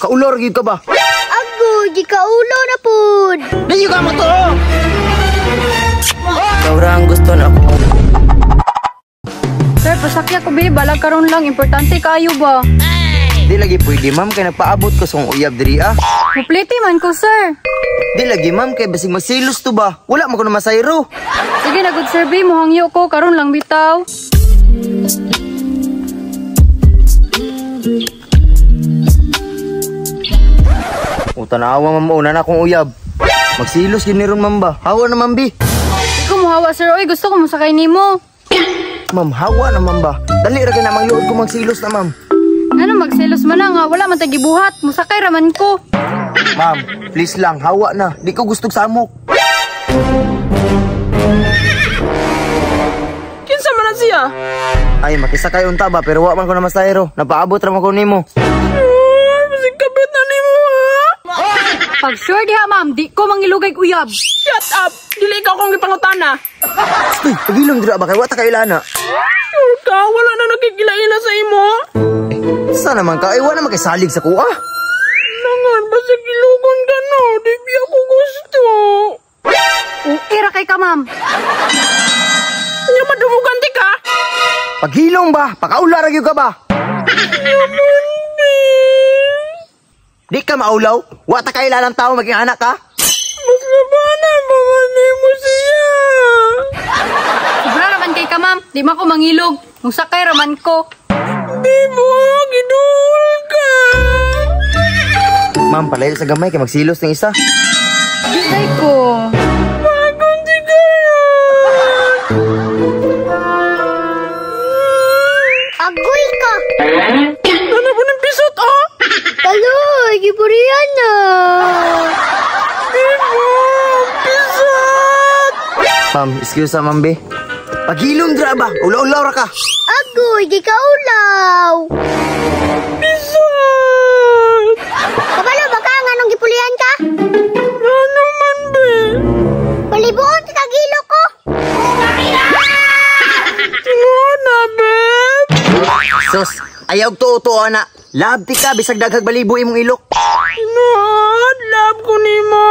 Kaulor gyud ka ba? Agoy, di kaulo na pud. Dayo ka mo to. Sobrang gusto na ko. Sir, pasakya ko be, balag karon lang, importante kayo ba? Di lagi pwede ma'am kay nagpaabot ko sa uyab diri ah. Kuplete man ko, sir. Di lagi ma'am kay basig magsilos to ba? Wala man ko na masayro. Sige na, good sir be, muhangyo ko, karon lang bitaw. O tanawa ma'am una na akong uyab. Magsilos gyud ni ron ma'am ba? Hawa na ma'am bi. Di ko muhawa, sir. Oy, gusto ko musakay nimo. Ma'am, hawa na ma'am ba? Dali ra kay na mangluod ko magsilos na ma'am. Ano, magselos man na nga, wala man tagibuhat. Musakay raman ko. Ma'am, please lang, hawa na. Di ko gustong samok. Kinsa man na siya? Ay, makisakay unta ba pero wa man ko na masayro. Napaabot ra man ko nimo. Basig kabit na nimo ha. Pag sure diha, ma'am, di ko mangilugay uyab. Shut up! Dili ikaw kong ipangutana. Uy, pagilong dira ba kay wa ta kailana? Sure ka, wala na nagkikila-ila sa imo. Sa naman ka, ay wa na makisalig sa kuha. Nangan, basig ilugon ka no. Di biya ko gusto. Ira kay ka, ma'am. Nga madumugan di ka? Paghilong ba? Pakaular gyud ka ba? Di ka maulaw? Wa ta kailanang tao maging anak ka? Mas labanan ba mo siya? Sobra raman kay ka, ma'am. Di man ko mangilog. Musakay raman ko. Di mo, gidul ka. Ma'am, palayo sa gamay kay magsilos ng isa. Disay ko. Bagong sigaran. Agoy ka. Ano po ng pisot, oh? Taloy, giburian na. Di mo, pisot. Ma'am, excuse ma'am be. Paghilong dira ba? Ulaw-ulaw ra ka. Agoy, di kaulaw. Pisot. Kabalo ba ka? Nga nung gipulian ka? Ano man, be? Palibuon sa tagilo ko. Ano, babe? Sus, ayaw to ana. Labti ka bisag daghag balibo imong ilok. Inod, love ko ni mo.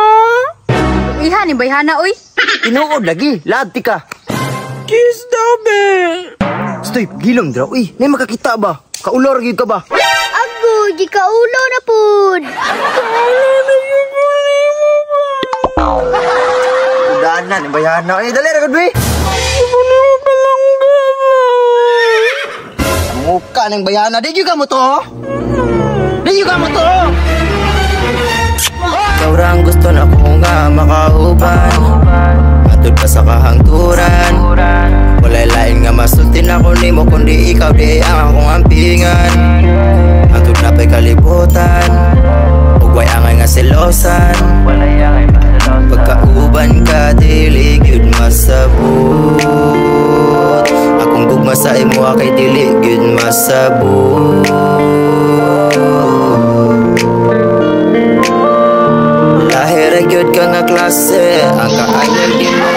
Iha ni bayhana, oy. Tinuod lagi, labti ka. Kiss daw, be. Stoy, paghilong dira. Uy, nay makakita ba? Kaulor gyud ka ba? Agoy, di kaulo na pud. Udaan na, bayan na. Ay, dali ra gud be. Muka ng bayana. Di juga mo to? Di juga mo to? Sobrang gusto na ko nga makauban. Matod pa sa kahangturan. Walay lain nga masultin ako nimo kundi ikaw di ang akong ampingan. Matod na pa'y kalibutan. Ugway angay nga silosan. Pagkauban ka dili gyud masabot. Akong gugma sa imo kay dili gyud masabot. Lahir gyud ka nga klase ang kaanyag di mo